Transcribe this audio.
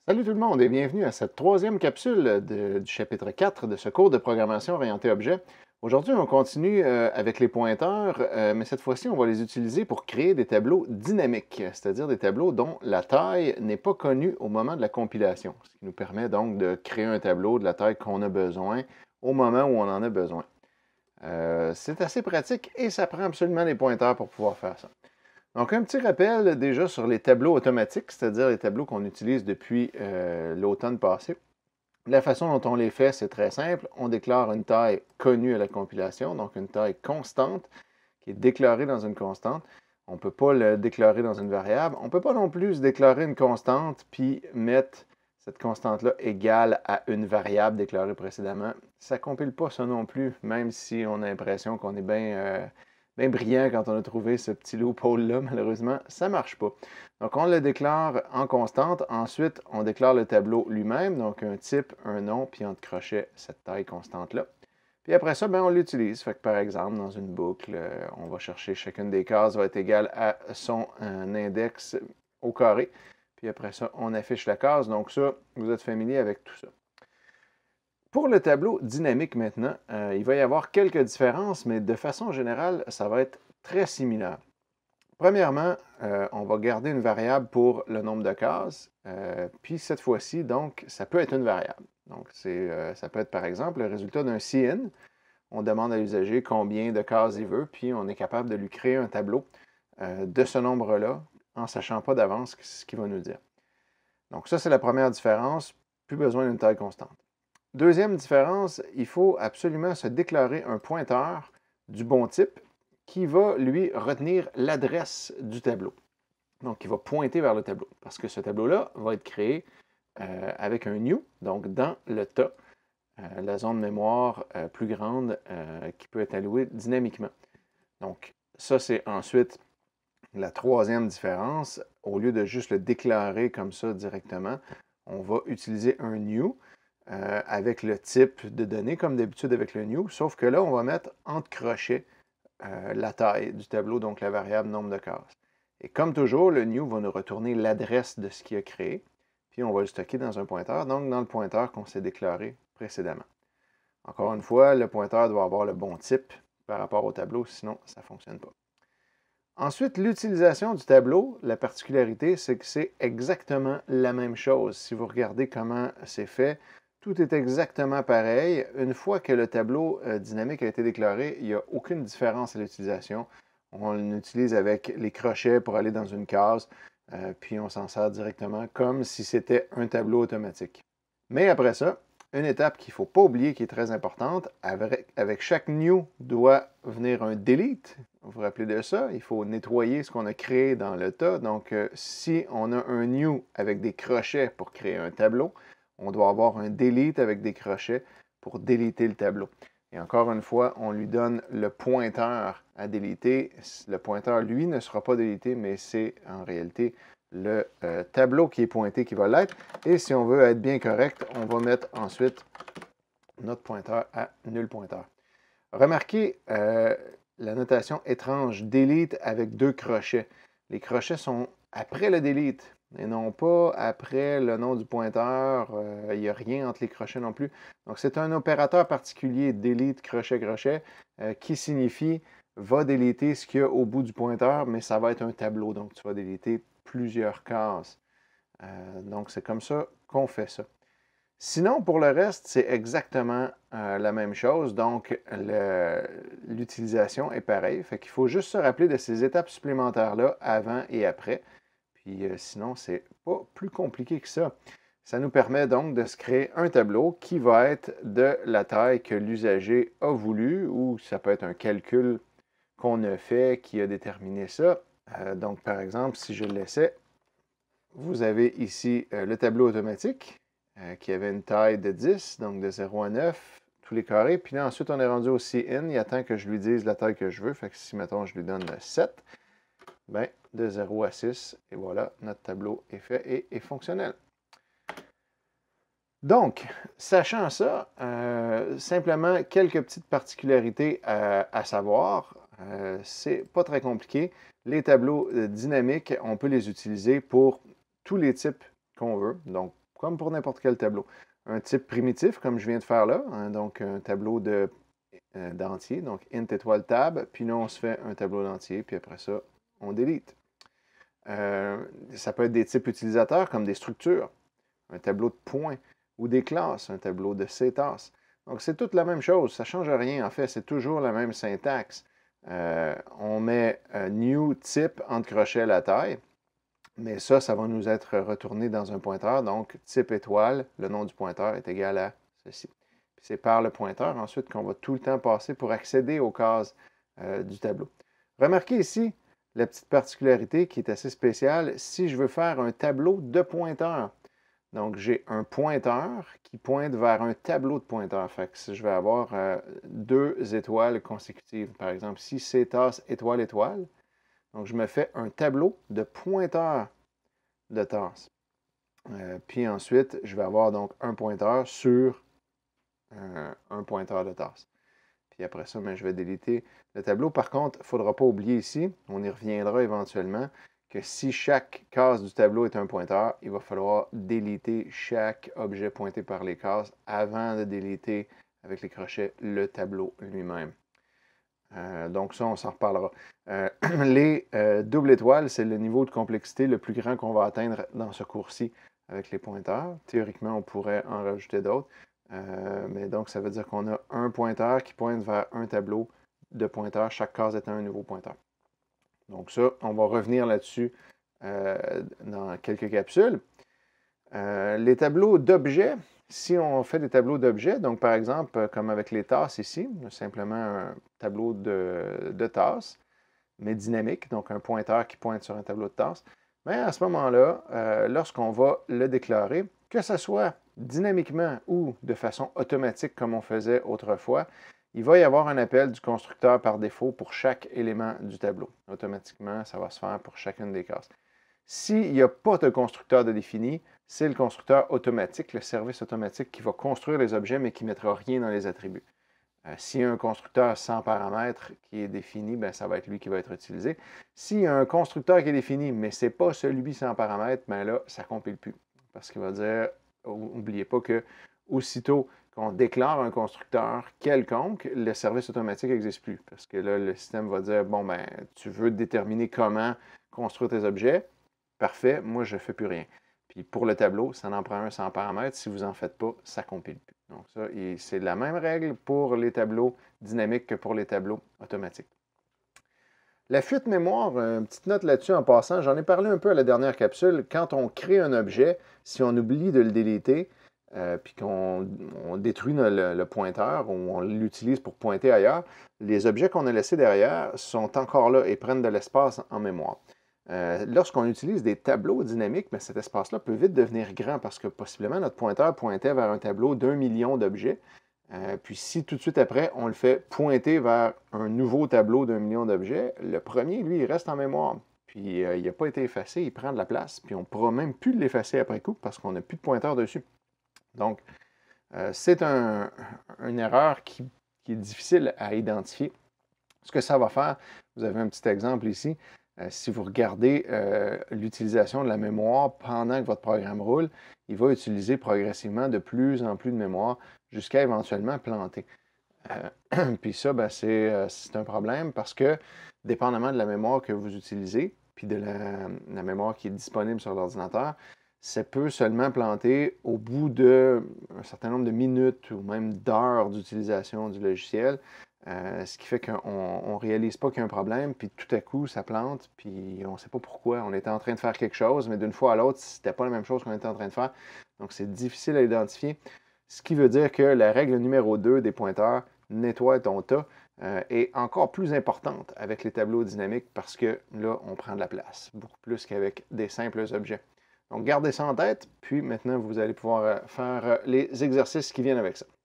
Salut tout le monde et bienvenue à cette troisième capsule du chapitre 4 de ce cours de programmation orientée objet. Aujourd'hui, on continue avec les pointeurs, mais cette fois-ci, on va les utiliser pour créer des tableaux dynamiques, c'est-à-dire des tableaux dont la taille n'est pas connue au moment de la compilation, ce qui nous permet donc de créer un tableau de la taille qu'on a besoin au moment où on en a besoin. C'est assez pratique et ça prend absolument les pointeurs pour pouvoir faire ça. Donc, un petit rappel déjà sur les tableaux automatiques, c'est-à-dire les tableaux qu'on utilise depuis l'automne passé. La façon dont on les fait, c'est très simple. On déclare une taille connue à la compilation, donc une taille constante qui est déclarée dans une constante. On ne peut pas le déclarer dans une variable. On ne peut pas non plus déclarer une constante puis mettre cette constante-là égale à une variable déclarée précédemment. Ça ne compile pas ça non plus, même si on a l'impression qu'on est bien brillant quand on a trouvé ce petit loophole-là. Malheureusement, ça ne marche pas. Donc, on le déclare en constante. Ensuite, on déclare le tableau lui-même, donc un type, un nom, puis entre crochets, cette taille constante-là. Puis après ça, on l'utilise. Fait que par exemple, dans une boucle, on va chercher chacune des cases va être égale à son index au carré. Puis après ça, on affiche la case. Donc ça, vous êtes familier avec tout ça. Pour le tableau dynamique maintenant, il va y avoir quelques différences, mais de façon générale, ça va être très similaire. Premièrement, on va garder une variable pour le nombre de cases. Puis cette fois-ci, donc, ça peut être une variable. Donc, ça peut être par exemple le résultat d'un CIN. On demande à l'usager combien de cases il veut, puis on est capable de lui créer un tableau de ce nombre-là, en ne sachant pas d'avance ce qu'il va nous dire. Donc ça, c'est la première différence. Plus besoin d'une taille constante. Deuxième différence, il faut absolument se déclarer un pointeur du bon type qui va, lui, retenir l'adresse du tableau. Donc, il va pointer vers le tableau. Parce que ce tableau-là va être créé avec un new, donc dans le tas, la zone mémoire plus grande qui peut être allouée dynamiquement. Donc, ça, c'est ensuite la troisième différence. Au lieu de juste le déclarer comme ça directement, on va utiliser un new avec le type de données, comme d'habitude avec le new, sauf que là, on va mettre entre crochets la taille du tableau, donc la variable nombre de cases. Et comme toujours, le new va nous retourner l'adresse de ce qu'il a créé, puis on va le stocker dans un pointeur, donc dans le pointeur qu'on s'est déclaré précédemment. Encore une fois, le pointeur doit avoir le bon type par rapport au tableau, sinon ça ne fonctionne pas. Ensuite, l'utilisation du tableau, la particularité, c'est que c'est exactement la même chose. Si vous regardez comment c'est fait, tout est exactement pareil. Une fois que le tableau dynamique a été déclaré, il n'y a aucune différence à l'utilisation. On l'utilise avec les crochets pour aller dans une case, puis on s'en sert directement comme si c'était un tableau automatique. Mais après ça, une étape qu'il ne faut pas oublier qui est très importante, avec chaque new doit venir un delete. Vous vous rappelez de ça? Il faut nettoyer ce qu'on a créé dans le tas. Donc, si on a un new avec des crochets pour créer un tableau, on doit avoir un delete avec des crochets pour déliter le tableau. Et encore une fois, on lui donne le pointeur à déliter. Le pointeur, lui, ne sera pas délité, mais c'est en réalité le tableau qui est pointé qui va l'être. Et si on veut être bien correct, on va mettre ensuite notre pointeur à nul pointeur. Remarquez la notation étrange, delete avec deux crochets. Les crochets sont après le delete et non pas après le nom du pointeur. Il n'y a rien entre les crochets non plus. Donc, c'est un opérateur particulier, delete, crochet, crochet, qui signifie va déliter ce qu'il y a au bout du pointeur, mais ça va être un tableau. Donc, tu vas déliter plusieurs cases. Donc, c'est comme ça qu'on fait ça. Sinon, pour le reste, c'est exactement la même chose. Donc, l'utilisation est pareille. Fait qu'il faut juste se rappeler de ces étapes supplémentaires-là avant et après. Puis sinon, c'est pas plus compliqué que ça. Ça nous permet donc de se créer un tableau qui va être de la taille que l'usager a voulu, ou ça peut être un calcul qu'on a fait qui a déterminé ça. Donc, par exemple, si je le laissais, vous avez ici le tableau automatique qui avait une taille de 10, donc de 0 à 9, tous les carrés. Puis là, ensuite, on est rendu au CIN. Il attend que je lui dise la taille que je veux. Fait que si, mettons, je lui donne 7, bien, de 0 à 6, et voilà, notre tableau est fait et est fonctionnel. Donc, sachant ça, simplement quelques petites particularités à savoir. C'est pas très compliqué. Les tableaux dynamiques, on peut les utiliser pour tous les types qu'on veut. Donc, comme pour n'importe quel tableau. Un type primitif, comme je viens de faire là, hein, donc un tableau d'entier, donc int étoile tab, puis là, on se fait un tableau d'entier, puis après ça, on delete. Ça peut être des types utilisateurs comme des structures, un tableau de points, ou des classes, un tableau de CTAS. Donc, c'est toute la même chose, ça ne change rien, en fait, c'est toujours la même syntaxe. On met new type entre crochets la taille, mais ça va nous être retourné dans un pointeur, donc type étoile, le nom du pointeur est égal à ceci. C'est par le pointeur ensuite qu'on va tout le temps passer pour accéder aux cases du tableau. Remarquez ici la petite particularité qui est assez spéciale, si je veux faire un tableau de pointeurs. Donc, j'ai un pointeur qui pointe vers un tableau de pointeurs. Fait que si je vais avoir 2 étoiles consécutives, par exemple, si c'est tasse étoile, étoile, donc je me fais un tableau de pointeurs de tasse. Puis ensuite, je vais avoir donc un pointeur sur un pointeur de tasse. Puis après ça, je vais déliter le tableau. Par contre, il ne faudra pas oublier ici, on y reviendra éventuellement, que si chaque case du tableau est un pointeur, il va falloir déliter chaque objet pointé par les cases avant de déliter avec les crochets le tableau lui-même. Donc ça, on s'en reparlera. Les doubles étoiles, c'est le niveau de complexité le plus grand qu'on va atteindre dans ce cours-ci avec les pointeurs. Théoriquement, on pourrait en rajouter d'autres. Mais donc, ça veut dire qu'on a un pointeur qui pointe vers un tableau de pointeurs, chaque case étant un nouveau pointeur. Donc ça, on va revenir là-dessus dans quelques capsules. Les tableaux d'objets, si on fait des tableaux d'objets, donc par exemple, comme avec les tasses ici, simplement un tableau de tasses, mais dynamique, donc un pointeur qui pointe sur un tableau de tasses, mais à ce moment-là, lorsqu'on va le déclarer, que ce soit dynamiquement ou de façon automatique comme on faisait autrefois, il va y avoir un appel du constructeur par défaut pour chaque élément du tableau. Automatiquement, ça va se faire pour chacune des cases. S'il n'y a pas de constructeur de défini, c'est le constructeur automatique, le service automatique qui va construire les objets, mais qui ne mettra rien dans les attributs. S'il y a un constructeur sans paramètres qui est défini, bien, ça va être lui qui va être utilisé. S'il y a un constructeur qui est défini, mais ce n'est pas celui sans paramètres, bien là, ça ne compile plus. Parce qu'il va dire, n'oubliez pas que aussitôt qu'on déclare un constructeur quelconque, le service automatique n'existe plus. Parce que là, le système va dire, bon, ben, tu veux déterminer comment construire tes objets. Parfait, moi, je ne fais plus rien. Puis pour le tableau, ça en prend un sans paramètres. Si vous n'en faites pas, ça ne compile plus. Donc ça, c'est la même règle pour les tableaux dynamiques que pour les tableaux automatiques. La fuite mémoire, une petite note là-dessus en passant, j'en ai parlé un peu à la dernière capsule. Quand on crée un objet, si on oublie de le déliter, puis qu'on détruit le pointeur ou on l'utilise pour pointer ailleurs, les objets qu'on a laissés derrière sont encore là et prennent de l'espace en mémoire. Lorsqu'on utilise des tableaux dynamiques, bien, cet espace-là peut vite devenir grand parce que possiblement notre pointeur pointait vers un tableau d'1 million d'objets. Puis si tout de suite après, on le fait pointer vers un nouveau tableau d'1 million d'objets, le premier, lui, il reste en mémoire. Puis il n'a pas été effacé, il prend de la place. Puis on ne pourra même plus l'effacer après coup parce qu'on n'a plus de pointeur dessus. Donc, c'est une erreur qui est difficile à identifier. Ce que ça va faire, vous avez un petit exemple ici. Si vous regardez l'utilisation de la mémoire pendant que votre programme roule, il va utiliser progressivement de plus en plus de mémoire jusqu'à éventuellement planter. Puis ça, ben, c'est un problème parce que, dépendamment de la mémoire que vous utilisez, puis de la mémoire qui est disponible sur l'ordinateur, ça peut seulement planter au bout d'un certain nombre de minutes ou même d'heures d'utilisation du logiciel. Ce qui fait qu'on ne réalise pas qu'il y a un problème, puis tout à coup, ça plante, puis on ne sait pas pourquoi. On était en train de faire quelque chose, mais d'une fois à l'autre, ce n'était pas la même chose qu'on était en train de faire. Donc, c'est difficile à identifier. Ce qui veut dire que la règle numéro 2 des pointeurs, nettoie ton tas, est encore plus importante avec les tableaux dynamiques parce que là, on prend de la place, beaucoup plus qu'avec des simples objets. Donc, gardez ça en tête, puis maintenant, vous allez pouvoir faire les exercices qui viennent avec ça.